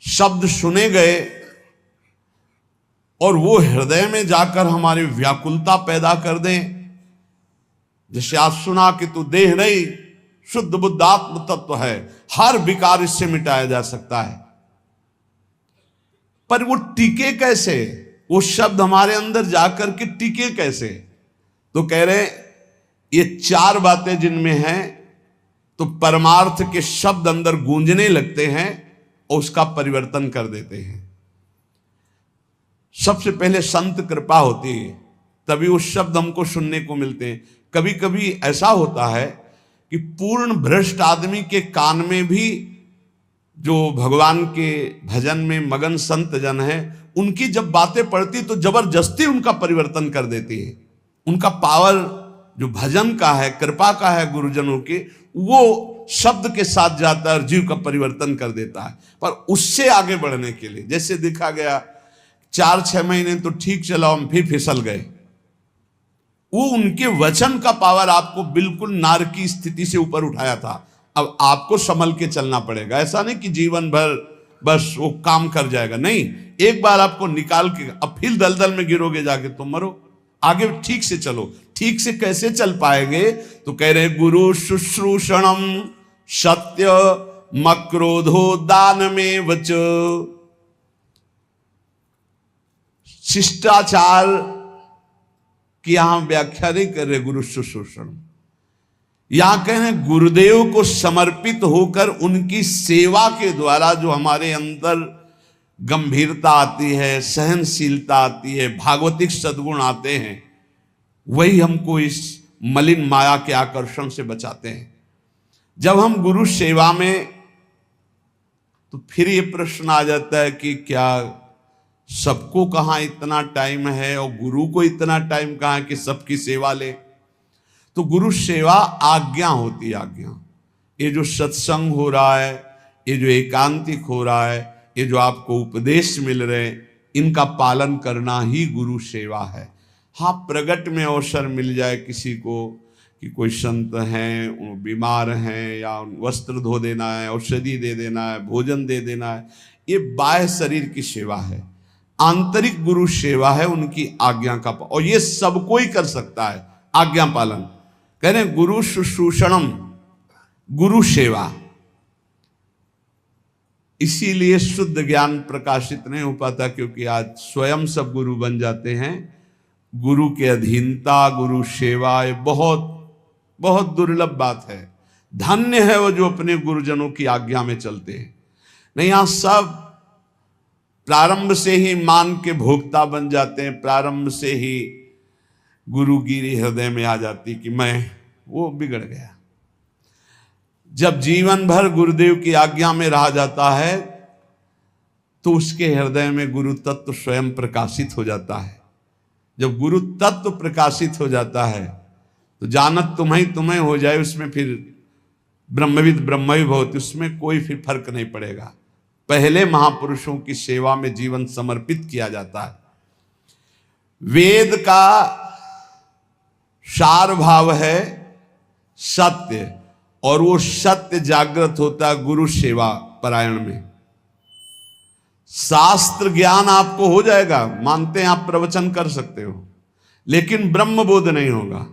शब्द सुने गए और वो हृदय में जाकर हमारी व्याकुलता पैदा कर दें। जैसे आज सुना कि तू देह नहीं, शुद्ध बुद्ध आत्म तत्व है, हर विकार इससे मिटाया जा सकता है। पर वो टिके कैसे? वो शब्द हमारे अंदर जाकर के टिके कैसे? तो कह रहे ये चार बातें जिनमें हैं, तो परमार्थ के शब्द अंदर गूंजने लगते हैं और उसका परिवर्तन कर देते हैं। सबसे पहले संत कृपा होती है, तभी वो शब्द हमको सुनने को मिलते हैं। कभी कभी ऐसा होता है कि पूर्ण भ्रष्ट आदमी के कान में भी जो भगवान के भजन में मगन संत जन है, उनकी जब बातें पड़ती तो जबरदस्ती उनका परिवर्तन कर देती है। उनका पावर जो भजन का है, कृपा का है गुरुजनों के, वो शब्द के साथ जाता है और जीव का परिवर्तन कर देता है। पर उससे आगे बढ़ने के लिए, जैसे देखा गया 4-6 महीने तो ठीक चला, हम फिर फिसल गए। वो उनके वचन का पावर आपको बिल्कुल नार की स्थिति से ऊपर उठाया था। अब आपको संभल के चलना पड़ेगा। ऐसा नहीं कि जीवन भर बस वो काम कर जाएगा, नहीं, एक बार आपको निकाल के अब फिर दलदल में गिरोगे जाके तो मरो। आगे ठीक से चलो। ठीक से कैसे चल पाएंगे? तो कह रहे गुरु शुश्रूषणम सत्य मक्रोधो दान में वच। शिष्टाचार की यहां व्याख्या नहीं कर रहे गुरु शुश्रूषण, यहां कह रहे गुरुदेव को समर्पित होकर उनकी सेवा के द्वारा जो हमारे अंदर गंभीरता आती है, सहनशीलता आती है, भागवतिक सद्गुण आते हैं, वही हमको इस मलिन माया के आकर्षण से बचाते हैं। जब हम गुरु सेवा में, तो फिर ये प्रश्न आ जाता है कि क्या सबको कहाँ इतना टाइम है और गुरु को इतना टाइम कहाँ है कि सबकी सेवा ले? तो गुरु सेवा आज्ञा होती है, आज्ञा। ये जो सत्संग हो रहा है, ये जो एकांतिक हो रहा है, ये जो आपको उपदेश मिल रहे हैं, इनका पालन करना ही गुरु सेवा है। हाँ, प्रगट में अवसर मिल जाए किसी को कि कोई संत हैं, वो बीमार हैं, या वस्त्र धो देना है, औषधि दे देना है, भोजन दे देना है, ये बाह्य शरीर की सेवा है। आंतरिक गुरु सेवा है उनकी आज्ञा का, और ये सब कोई कर सकता है, आज्ञा पालन। कह रहे गुरु शुश्रूषणम, गुरु सेवा। इसीलिए शुद्ध ज्ञान प्रकाशित नहीं हो पाता, क्योंकि आज स्वयं सब गुरु बन जाते हैं। गुरु के अधीनता, गुरु सेवा, ये बहुत बहुत दुर्लभ बात है। धन्य है वो जो अपने गुरुजनों की आज्ञा में चलते हैं। नहीं, यहां सब प्रारंभ से ही मान के भोक्ता बन जाते हैं। प्रारंभ से ही गुरुगिरी हृदय में आ जाती कि मैं वो बिगड़ गया। जब जीवन भर गुरुदेव की आज्ञा में रहा जाता है, तो उसके हृदय में गुरु तत्व स्वयं प्रकाशित हो जाता है। जब गुरु तत्व प्रकाशित हो जाता है, तो जानत तुम्हें हो जाए, उसमें फिर ब्रह्मविद ब्रह्मवि भवति, उसमें कोई फिर फर्क नहीं पड़ेगा। पहले महापुरुषों की सेवा में जीवन समर्पित किया जाता है। वेद का सार भाव है सत्य, और वो सत्य जागृत होता है गुरु सेवा परायण में। शास्त्र ज्ञान आपको हो जाएगा, मानते हैं आप प्रवचन कर सकते हो, लेकिन ब्रह्म बोध नहीं होगा।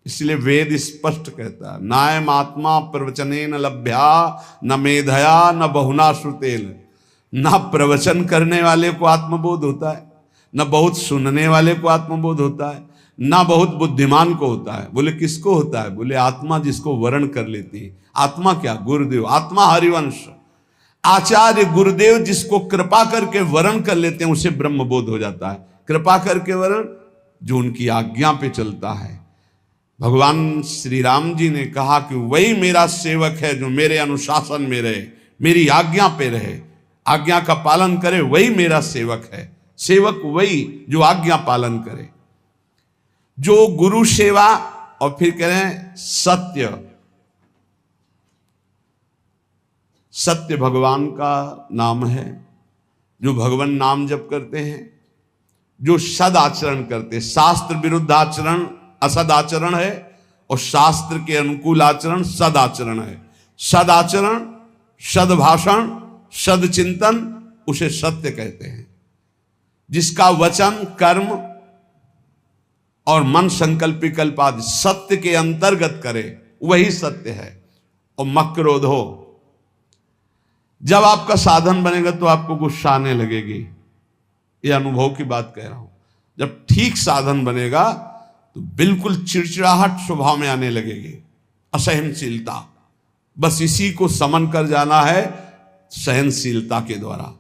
इसलिए वेद स्पष्ट कहता है, नायम आत्मा प्रवचनेन लभ्या न मेधया न बहुना श्रुतेन। ना प्रवचन करने वाले को आत्मबोध होता है, न बहुत सुनने वाले को आत्मबोध होता है, ना बहुत बुद्धिमान को होता है। बोले किसको होता है? बोले आत्मा जिसको वर्ण कर लेती है। आत्मा क्या? गुरुदेव। आत्मा हरिवंश, आचार्य गुरुदेव जिसको कृपा करके वर्ण कर लेते हैं, उसे ब्रह्मबोध हो जाता है। कृपा करके वर्ण, जो उनकी आज्ञा पे चलता है। भगवान श्री राम जी ने कहा कि वही मेरा सेवक है जो मेरे अनुशासन में रहे, मेरी आज्ञा पे रहे, आज्ञा का पालन करे, वही मेरा सेवक है। सेवक वही जो आज्ञा पालन करे, जो गुरु सेवा। और फिर कह रहे हैं सत्य। सत्य भगवान का नाम है। जो भगवान नाम जप करते हैं, जो सद आचरण करते हैं, शास्त्र विरुद्ध आचरण असद आचरण है, और शास्त्र के अनुकूल आचरण सद आचरण है। सद आचरण, सद भाषण, सदचिंतन उसे सत्य कहते हैं। जिसका वचन, कर्म और मन संकल्प विकल्प आदि सत्य के अंतर्गत करे वही सत्य है। और मक्रोधो, जब आपका साधन बनेगा तो आपको गुस्सा आने लगेगी, ये अनुभव की बात कह रहा हूं। जब ठीक साधन बनेगा तो बिल्कुल चिड़चिड़ाहट स्वभाव में आने लगेगी, असहनशीलता। बस इसी को समन कर जाना है सहनशीलता के द्वारा।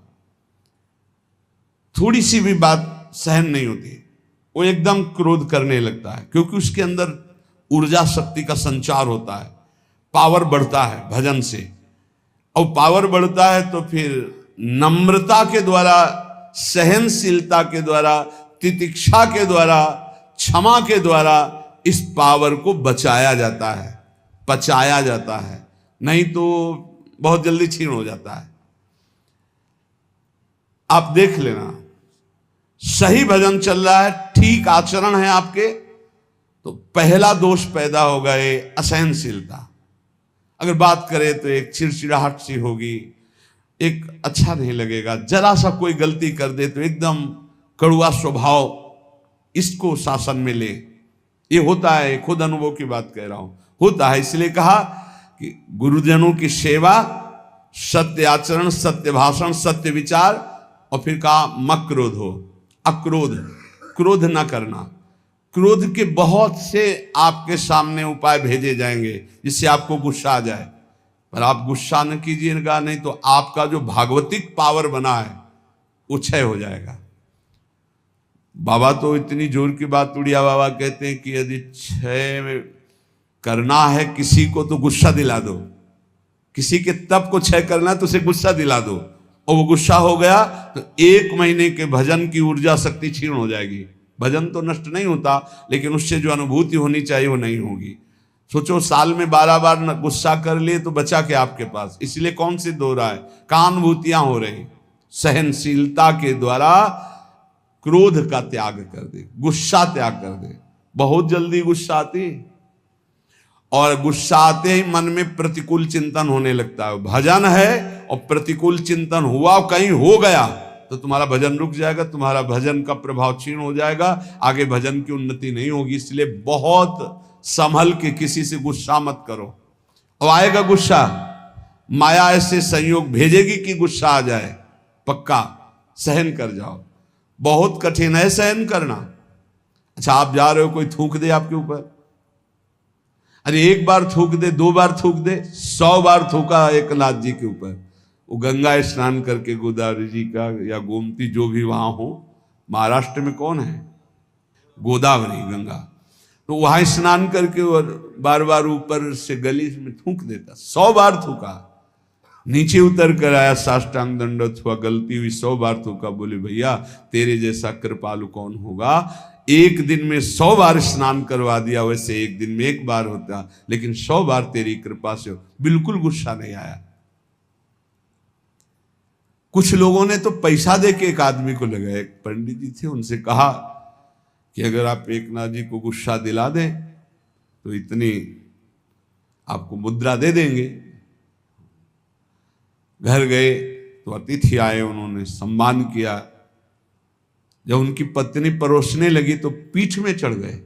थोड़ी सी भी बात सहन नहीं होती, वो एकदम क्रोध करने लगता है, क्योंकि उसके अंदर ऊर्जा शक्ति का संचार होता है, पावर बढ़ता है भजन से। और पावर बढ़ता है तो फिर नम्रता के द्वारा, सहनशीलता के द्वारा, तितिक्षा के द्वारा, क्षमा के द्वारा इस पावर को बचाया जाता है, पचाया जाता है, नहीं तो बहुत जल्दी छीन हो जाता है। आप देख लेना, सही भजन चल रहा है, ठीक आचरण है आपके, तो पहला दोष पैदा होगा ये असहनशीलता। अगर बात करें तो एक चिड़चिड़ाहट सी होगी, एक अच्छा नहीं लगेगा। जरा सा कोई गलती कर दे तो एकदम कड़वा स्वभाव, इसको शासन में ले। ये होता है, खुद अनुभव की बात कह रहा हूं, होता है। इसलिए कहा कि गुरुजनों की सेवा, सत्य आचरण, सत्य भाषण, सत्य विचार, और फिर कहा मक्रोध हो, अक्रोध, क्रोध ना करना। क्रोध के बहुत से आपके सामने उपाय भेजे जाएंगे जिससे आपको गुस्सा आ जाए, पर आप गुस्सा न कीजिएगा, नहीं तो आपका जो भागवतिक पावर बना है वो क्षय हो जाएगा। बाबा तो इतनी जोर की बात, उड़िया बाबा कहते हैं कि यदि क्षय करना है किसी को तो गुस्सा दिला दो, किसी के तप को क्षय करना है तो उसे गुस्सा दिला दो, और वो गुस्सा हो गया तो 1 महीने के भजन की ऊर्जा शक्ति क्षीण हो जाएगी। भजन तो नष्ट नहीं होता, लेकिन उससे जो अनुभूति होनी चाहिए वो नहीं होगी। सोचो, साल में 12 बार गुस्सा कर लिए तो बचा क्या आपके पास? इसलिए कौन सी दो रहा है, कहां अनुभूतियां हो रही? सहनशीलता के द्वारा क्रोध का त्याग कर दे, गुस्सा त्याग कर दे। बहुत जल्दी गुस्सा आती, और गुस्सा आते ही मन में प्रतिकूल चिंतन होने लगता है। भजन है और प्रतिकूल चिंतन हुआ, कहीं हो गया तो तुम्हारा भजन रुक जाएगा, तुम्हारा भजन का प्रभाव क्षीण हो जाएगा, आगे भजन की उन्नति नहीं होगी। इसलिए बहुत संभल के किसी से गुस्सा मत करो। और आएगा गुस्सा, माया ऐसे संयोग भेजेगी कि गुस्सा आ जाए, पक्का सहन कर जाओ। बहुत कठिन है सहन करना। अच्छा, आप जा रहे हो, कोई थूक दे आपके ऊपर, अरे 1 बार थूक दे, 2 बार थूक दे, 100 बार थूका एक नाथ जी के ऊपर। वो गंगा स्नान करके, गोदावरी जी का या गोमती जो भी वहां हो, महाराष्ट्र में कौन है, गोदावरी गंगा, तो वहां स्नान करके और बार बार ऊपर से गली में थूक देता। 100 बार थूका, नीचे उतर कर आया, साष्टांग दंडवत हुआ, गलती हुई, 100 बार थूका। बोले भैया तेरे जैसा कृपालु कौन होगा, 1 दिन में 100 बार स्नान करवा दिया, वैसे 1 दिन में 1 बार होता, लेकिन 100 बार तेरी कृपा से। बिल्कुल गुस्सा नहीं आया। कुछ लोगों ने तो पैसा दे के एक आदमी को लगाया, एक पंडित जी थे, उनसे कहा कि अगर आप एक नाथ जी को गुस्सा दिला दें तो इतनी आपको मुद्रा दे देंगे। घर गए तो अतिथि आए, उन्होंने सम्मान किया। जब उनकी पत्नी परोसने लगी तो पीठ में चढ़ गए,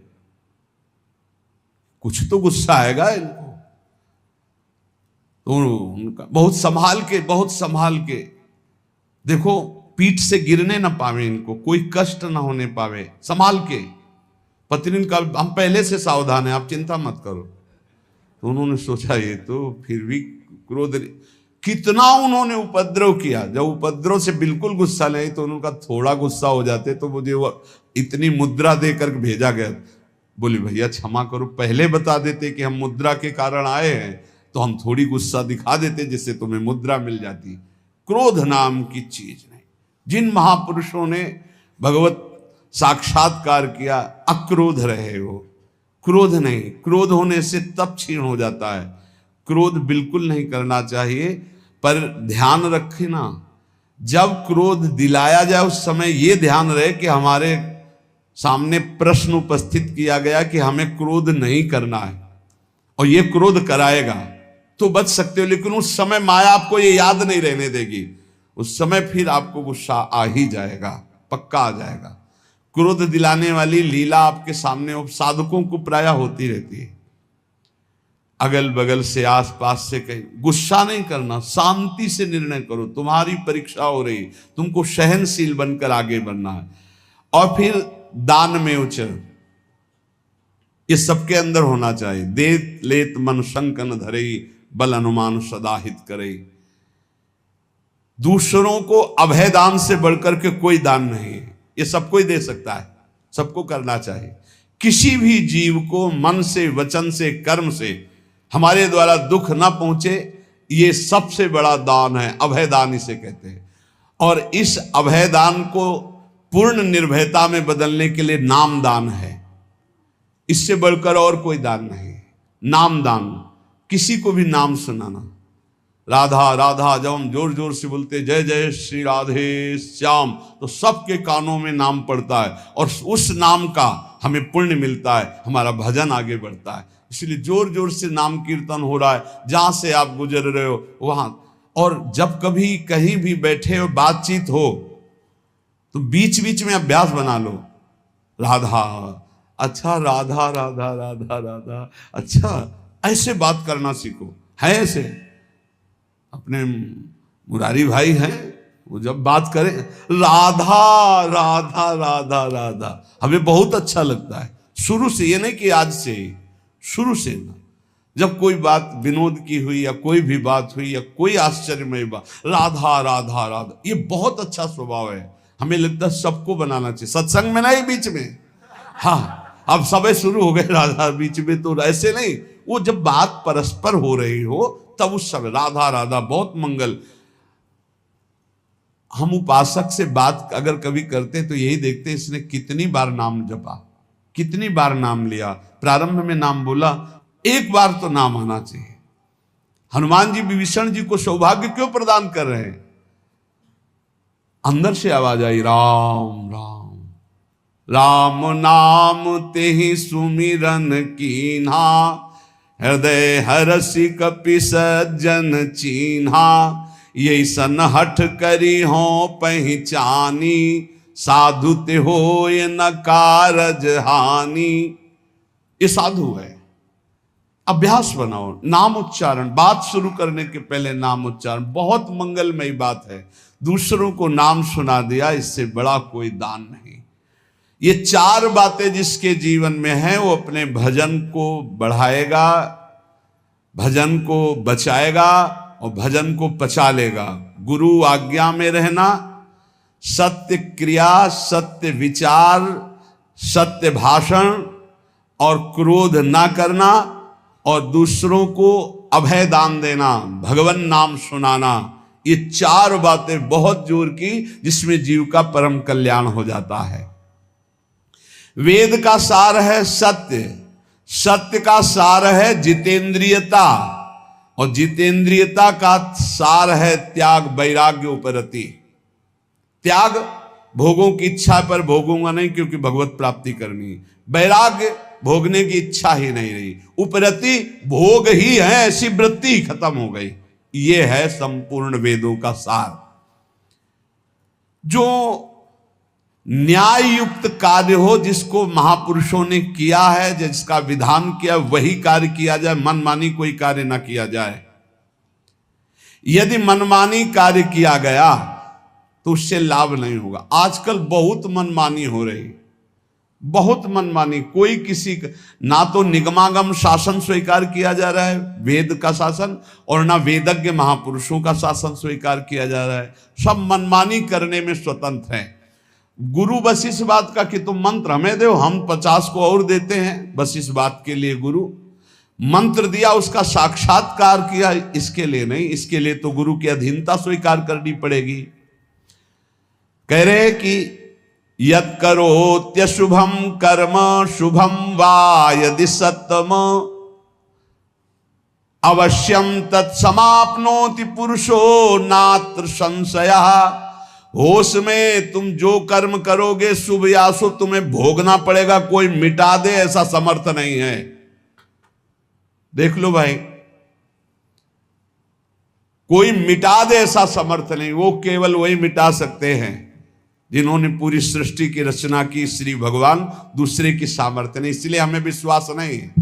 कुछ तो गुस्सा आएगा इनको। तो उनका बहुत संभाल के देखो, पीठ से गिरने ना पावे, इनको कोई कष्ट ना होने पावे, संभाल के। पत्नी का हम पहले से सावधान है, आप चिंता मत करो। तो उन्होंने सोचा ये तो फिर भी क्रोध, कितना उन्होंने उपद्रव किया। जब उपद्रव से बिल्कुल गुस्सा नहीं तो उनका थोड़ा गुस्सा हो जाते तो मुझे वो इतनी मुद्रा देकर भेजा गया। बोले भैया क्षमा करो, पहले बता देते कि हम मुद्रा के कारण आए हैं तो हम थोड़ी गुस्सा दिखा देते, जिससे तुम्हें मुद्रा मिल जाती। क्रोध नाम की चीज नहीं। जिन महापुरुषों ने भगवत साक्षात्कार किया, अक्रोध रहे हो, क्रोध नहीं। क्रोध होने से तप क्षीण हो जाता है। क्रोध बिल्कुल नहीं करना चाहिए, पर ध्यान रखना, जब क्रोध दिलाया जाए उस समय ये ध्यान रहे कि हमारे सामने प्रश्न उपस्थित किया गया कि हमें क्रोध नहीं करना है, और ये क्रोध कराएगा तो बच सकते हो। लेकिन उस समय माया आपको ये याद नहीं रहने देगी। उस समय फिर आपको गुस्सा आ ही जाएगा, पक्का आ जाएगा। क्रोध दिलाने वाली लीला आपके सामने साधकों को प्राय होती रहती है। अगल बगल से, आसपास से कहीं गुस्सा नहीं करना, शांति से निर्णय करो। तुम्हारी परीक्षा हो रही, तुमको सहनशील बनकर आगे बढ़ना है। और फिर दान में उचर, ये सबके अंदर होना चाहिए। देत लेत मन संकन धरे, बल अनुमान सदा हित करे। दूसरों को अभय दान से बढ़कर के कोई दान नहीं है, ये सबको ही दे सकता है, सबको करना चाहिए। किसी भी जीव को मन से, वचन से, कर्म से हमारे द्वारा दुख ना पहुंचे, ये सबसे बड़ा दान है, अभय दान इसे कहते हैं। और इस अभय दान को पूर्ण निर्भयता में बदलने के लिए नाम दान है, इससे बढ़कर और कोई दान नहीं। नाम दान, किसी को भी नाम सुनाना। राधा राधा जब हम जोर जोर से बोलते जय जय श्री राधे श्याम, तो सबके कानों में नाम पड़ता है और उस नाम का हमें पुण्य मिलता है, हमारा भजन आगे बढ़ता है। इसलिए जोर जोर से नाम कीर्तन हो रहा है, जहां से आप गुजर रहे हो वहां। और जब कभी कहीं भी बैठे हो, बातचीत हो, तो बीच बीच में अभ्यास बना लो। राधा, अच्छा राधा राधा राधा राधा, अच्छा ऐसे बात करना सीखो। है ऐसे अपने मुरारी भाई हैं, वो जब बात करें राधा राधा राधा राधा, हमें बहुत अच्छा लगता है शुरू से। ये नहीं कि आज से, शुरू से ना, जब कोई बात विनोद की हुई या कोई भी बात हुई या कोई आश्चर्यमय बात, राधा राधा राधा, ये बहुत अच्छा स्वभाव है। हमें लगता है सबको बनाना चाहिए, सत्संग में नहीं, बीच में। हाँ, अब सबे शुरू हो गए राधा बीच में, तो ऐसे नहीं। वो जब बात परस्पर हो रही हो तब उस समय राधा राधा, बहुत मंगल। हम उपासक से बात अगर कभी करते तो यही देखते इसने कितनी बार नाम जपा, कितनी बार नाम लिया। प्रारंभ में नाम बोला, एक बार तो नाम आना चाहिए। हनुमान जी विभीषण जी को सौभाग्य क्यों प्रदान कर रहे हैं? अंदर से आवाज आई, राम राम राम नाम तेहि सुमिरन कीन्हा, हृदय हरसि कपि सज्जन चीन्हा, यही सन हठ करी हो पहचानी, साधु ते होय न कारज हानि। ये साधु है। अभ्यास बनाओ, नाम उच्चारण, बात शुरू करने के पहले नाम उच्चारण बहुत मंगलमयी बात है। दूसरों को नाम सुना दिया, इससे बड़ा कोई दान नहीं। ये चार बातें जिसके जीवन में हैं, वो अपने भजन को बढ़ाएगा, भजन को बचाएगा और भजन को पचा लेगा। गुरु आज्ञा में रहना, सत्य क्रिया, सत्य विचार, सत्य भाषण और क्रोध ना करना, और दूसरों को अभय दान देना, भगवान नाम सुनाना। ये चार बातें बहुत जोर की, जिसमें जीव का परम कल्याण हो जाता है। वेद का सार है सत्य, सत्य का सार है जितेंद्रियता, और जितेंद्रियता का सार है त्याग, वैराग्य उपरति। त्याग, भोगों की इच्छा पर भोगूंगा नहीं क्योंकि भगवत प्राप्ति करनी। वैराग्य, भोगने की इच्छा ही नहीं रही। उपरति, भोग ही है, ऐसी वृत्ति ही खत्म हो गई। ये है संपूर्ण वेदों का सार। जो न्याय युक्त कार्य हो, जिसको महापुरुषों ने किया है, जिसका विधान किया, वही कार्य किया जाए, मनमानी कोई कार्य ना किया जाए। यदि मनमानी कार्य किया गया तो उससे लाभ नहीं होगा। आजकल बहुत मनमानी हो रही, बहुत मनमानी। कोई किसी का, ना तो निगमागम शासन स्वीकार किया जा रहा है, वेद का शासन, और ना वेदज्ञ महापुरुषों का शासन स्वीकार किया जा रहा है। सब मनमानी करने में स्वतंत्र हैं। गुरु बस इस बात का कि तुम मंत्र हमें दो, हम 50 को और देते हैं, बस इस बात के लिए गुरु मंत्र दिया, उसका साक्षात्कार किया, इसके लिए नहीं। इसके लिए तो गुरु की अधीनता स्वीकार करनी पड़ेगी। कह रहे कि यत् करोत्यशुभम कर्म शुभम वा यदि सत्तम, अवश्यम तत्समाप्नोति पुरुषो नात्र संशयः। होश में तुम जो कर्म करोगे, शुभ या अशुभ, तुम्हें भोगना पड़ेगा, कोई मिटा दे ऐसा समर्थ नहीं है। देख लो भाई, कोई मिटा दे ऐसा समर्थ नहीं, वो केवल वही मिटा सकते हैं जिन्होंने पूरी सृष्टि की रचना की, श्री भगवान, दूसरे की सामर्थ्य नहीं। इसलिए हमें विश्वास नहीं है।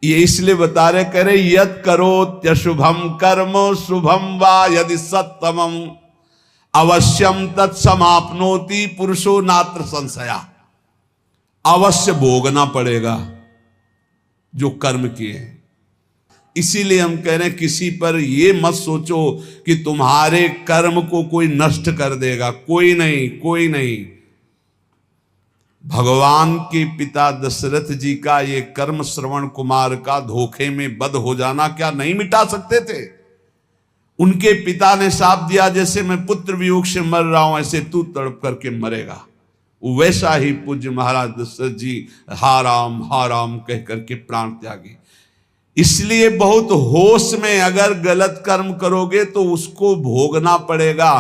ये इसलिए बता रहे, करे यद करोत्यशुभम कर्म शुभम वा यदि सत्तमम अवश्यम तत्समाप्नोति पुरुषो नात्र संशया। अवश्य भोगना पड़ेगा जो कर्म किए हैं। इसीलिए हम कह रहे हैं किसी पर ये मत सोचो कि तुम्हारे कर्म को कोई नष्ट कर देगा, कोई नहीं, कोई नहीं। भगवान के पिता दशरथ जी का ये कर्म श्रवण कुमार का धोखे में वध हो जाना क्या नहीं मिटा सकते थे? उनके पिता ने शाप दिया, जैसे मैं पुत्र वियोग से मर रहा हूं ऐसे तू तड़प करके मरेगा। वैसा ही पूज्य महाराज दशरथ जी हा राम कह करके प्राण त्यागे। इसलिए बहुत होश में अगर गलत कर्म करोगे तो उसको भोगना पड़ेगा।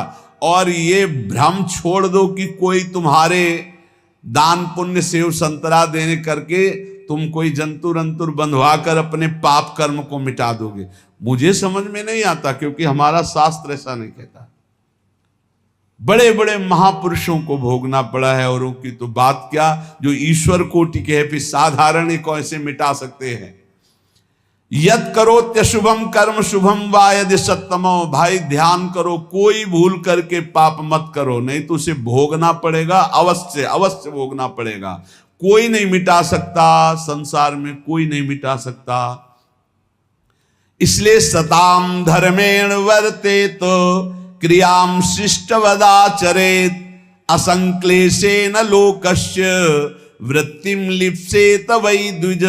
और ये भ्रम छोड़ दो कि कोई तुम्हारे दान पुण्य सेव संतरा देने करके तुम कोई जंतुर अंतुर बंधवा कर अपने पाप कर्म को मिटा दोगे। मुझे समझ में नहीं आता, क्योंकि हमारा शास्त्र ऐसा नहीं कहता। बड़े बड़े महापुरुषों को भोगना पड़ा है, और उनकी तो बात क्या, जो ईश्वर कोटि के है, फिर साधारण को ऐसे मिटा सकते हैं। यद करोत्यशुभम कर्म शुभम वा यदि सत्तमो। भाई ध्यान करो, कोई भूल करके पाप मत करो, नहीं तो उसे भोगना पड़ेगा, अवश्य अवश्य भोगना पड़ेगा। कोई नहीं मिटा सकता, संसार में कोई नहीं मिटा सकता। इसलिए सताम धर्मेण वर्तेत क्रियाम शिष्टवदाचरेत असंक्लेशेन लोकस्य वृत्तिम लिप्सेत वै द्विज।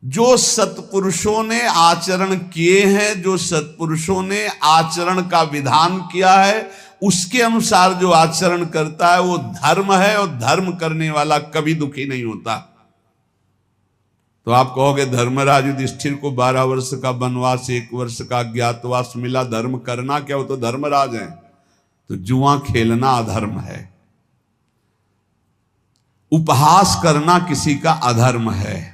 जो सत्पुरुषों ने आचरण किए हैं, जो सत्पुरुषों ने आचरण का विधान किया है, उसके अनुसार जो आचरण करता है वो धर्म है, और धर्म करने वाला कभी दुखी नहीं होता। तो आप कहोगे धर्मराज युधिष्ठिर को 12 वर्ष का वनवास, 1 वर्ष का अज्ञातवास मिला, धर्म करना क्या, वो तो धर्मराज हैं। तो जुआ खेलना अधर्म है, उपहास करना किसी का अधर्म है,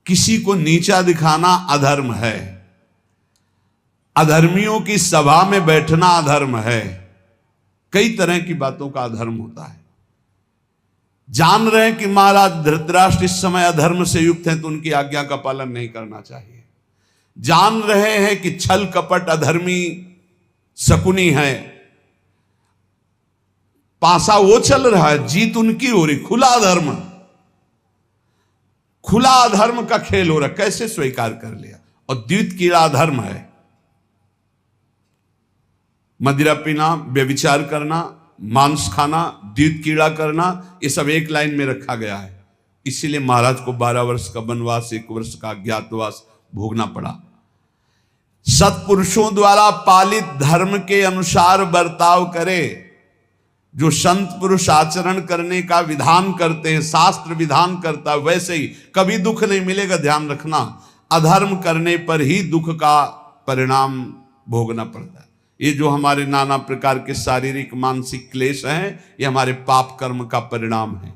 किसी को नीचा दिखाना अधर्म है, अधर्मियों की सभा में बैठना अधर्म है। कई तरह की बातों का अधर्म होता है। जान रहे हैं कि महाराज धृतराष्ट्र इस समय अधर्म से युक्त हैं, तो उनकी आज्ञा का पालन नहीं करना चाहिए। जान रहे हैं कि छल कपट अधर्मी शकुनी है, पासा वो चल रहा है, जीत उनकी हो रही, खुला अधर्म, खुला अधर्म का खेल हो रहा, कैसे स्वीकार कर लिया। और द्वित कीड़ा धर्म है, मदिरा पीना, व्यभिचार करना, मांस खाना, द्वित कीड़ा करना, ये सब एक लाइन में रखा गया है। इसीलिए महाराज को 12 वर्ष का वनवास, 1 वर्ष का अज्ञातवास भोगना पड़ा। सत्पुरुषों द्वारा पालित धर्म के अनुसार बर्ताव करे। जो संत पुरुष आचरण करने का विधान करते हैं, शास्त्र विधान करता है, वैसे ही कभी दुख नहीं मिलेगा। ध्यान रखना, अधर्म करने पर ही दुख का परिणाम भोगना पड़ता है। ये जो हमारे नाना प्रकार के शारीरिक मानसिक क्लेश हैं, ये हमारे पाप कर्म का परिणाम है।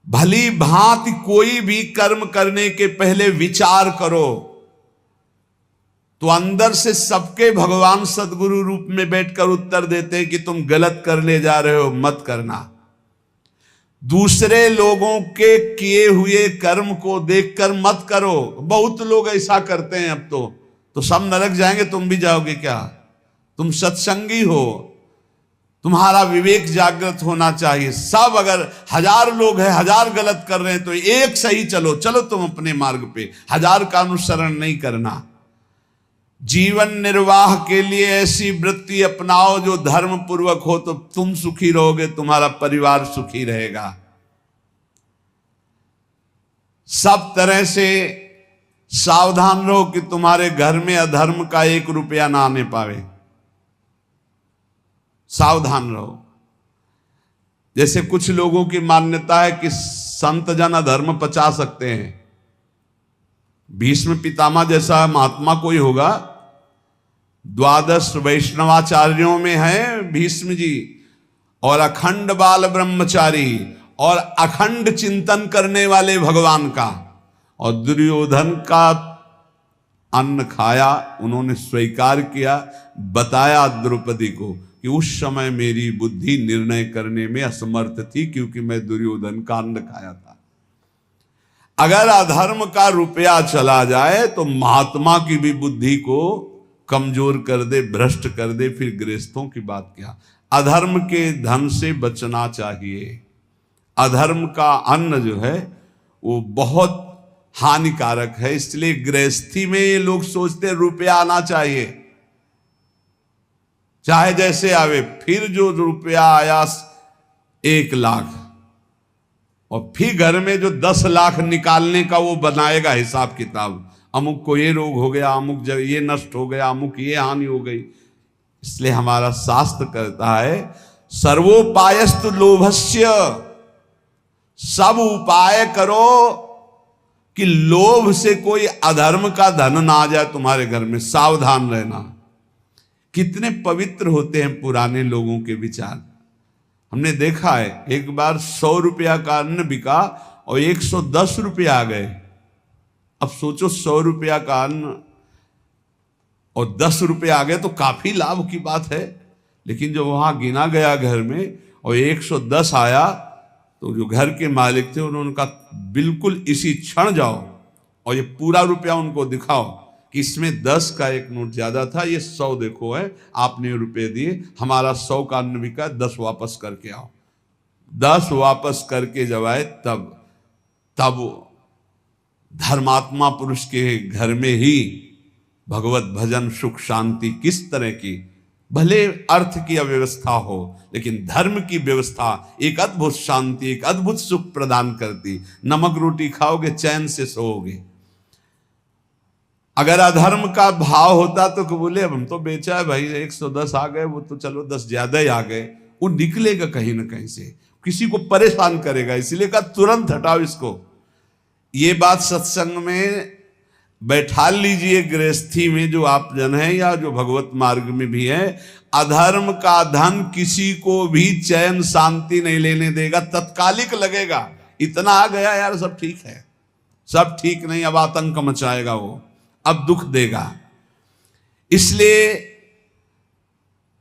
भली भांति कोई भी कर्म करने के पहले विचार करो, तो अंदर से सबके भगवान सदगुरु रूप में बैठकर उत्तर देते हैं कि तुम गलत करने जा रहे हो, मत करना। दूसरे लोगों के किए हुए कर्म को देखकर मत करो। बहुत लोग ऐसा करते हैं। अब तो सब नरक जाएंगे, तुम भी जाओगे क्या? तुम सत्संगी हो, तुम्हारा विवेक जागृत होना चाहिए। सब अगर 1000 लोग हैं, 1000 गलत कर रहे हैं, तो एक सही चलो, चलो तुम अपने मार्ग पे, 1000 का अनुसरण नहीं करना। जीवन निर्वाह के लिए ऐसी वृत्ति अपनाओ जो धर्म पूर्वक हो, तो तुम सुखी रहोगे, तुम्हारा परिवार सुखी रहेगा। सब तरह से सावधान रहो कि तुम्हारे घर में अधर्म का 1 रुपया ना आने पावे। सावधान रहो। जैसे कुछ लोगों की मान्यता है कि संत जन अधर्म पचा सकते हैं। भीष्म पितामह जैसा महात्मा कोई होगा, 12 वैष्णवाचार्यों में है भीष्म जी, और अखंड बाल ब्रह्मचारी, और अखंड चिंतन करने वाले भगवान का। और दुर्योधन का अन्न खाया, उन्होंने स्वीकार किया, बताया द्रौपदी को कि उस समय मेरी बुद्धि निर्णय करने में असमर्थ थी क्योंकि मैं दुर्योधन का अन्न खाया था। अगर अधर्म का रुपया चला जाए तो महात्मा की भी बुद्धि को कमजोर कर दे, भ्रष्ट कर दे, फिर गृहस्थों की बात क्या। अधर्म के धन से बचना चाहिए। अधर्म का अन्न जो है वो बहुत हानिकारक है, इसलिए गृहस्थी में ये लोग सोचते रुपया आना चाहिए, चाहे जैसे आवे। फिर जो रुपया आया 1 लाख, और फिर घर में जो 10 लाख निकालने का वो बनाएगा हिसाब किताब। अमुक को ये रोग हो गया, अमुक जगह ये नष्ट हो गया, अमुक ये हानि हो गई। इसलिए हमारा शास्त्र कहता है सर्वोपायस्तु लोभस्य, सब उपाय करो कि लोभ से कोई अधर्म का धन ना आ जाए तुम्हारे घर में, सावधान रहना। कितने पवित्र होते हैं पुराने लोगों के विचार। हमने देखा है एक बार 100 रुपया का अन्न बिका और 110 रुपया आ गए। अब सोचो 100 रुपया का अन्न और 10 रुपये आ गए तो काफी लाभ की बात है। लेकिन जब वहां गिना गया घर में और 110 आया तो जो घर के मालिक थे उन्होंने कहा बिल्कुल इसी क्षण जाओ और ये पूरा रुपया उनको दिखाओ कि इसमें 10 का एक नोट ज्यादा था, ये 100 देखो है, आपने रुपये दिए, हमारा 100 का अन्न बिका, 10 वापस करके आओ। 10 वापस करके जब आए तब धर्मात्मा पुरुष के घर में ही भगवत भजन सुख शांति किस तरह की, भले अर्थ की अव्यवस्था हो लेकिन धर्म की व्यवस्था एक अद्भुत शांति, एक अद्भुत सुख प्रदान करती। नमक रोटी खाओगे चैन से सोओगे। अगर अधर्म का भाव होता तो बोले अब हम तो बेचा है भाई, 110 आ गए, वो तो चलो 10 ज्यादा ही आ गए, वो निकलेगा कहीं ना कहीं से, किसी को परेशान करेगा। इसलिए कहा तुरंत हटाओ इसको। ये बात सत्संग में बैठा लीजिए, गृहस्थी में जो आप जन है या जो भगवत मार्ग में भी है, अधर्म का धन किसी को भी चैन शांति नहीं लेने देगा, तत्कालिक लगेगा। इतना आ गया यार सब ठीक है, सब ठीक नहीं, अब आतंक मचाएगा वो, अब दुख देगा। इसलिए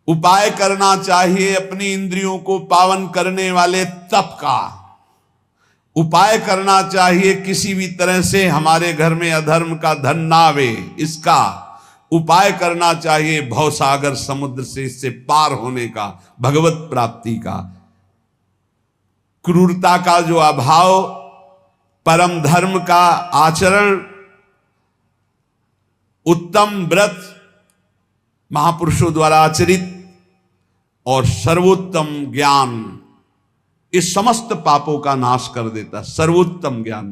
उपाय करना चाहिए अपनी इंद्रियों को पावन करने वाले तप का। उपाय करना चाहिए किसी भी तरह से हमारे घर में अधर्म का धन ना आवे, इसका उपाय करना चाहिए। भवसागर समुद्र से इससे पार होने का, भगवत प्राप्ति का, क्रूरता का जो अभाव, परम धर्म का आचरण, उत्तम व्रत महापुरुषों द्वारा आचरित और सर्वोत्तम ज्ञान इस समस्त पापों का नाश कर देता। सर्वोत्तम ज्ञान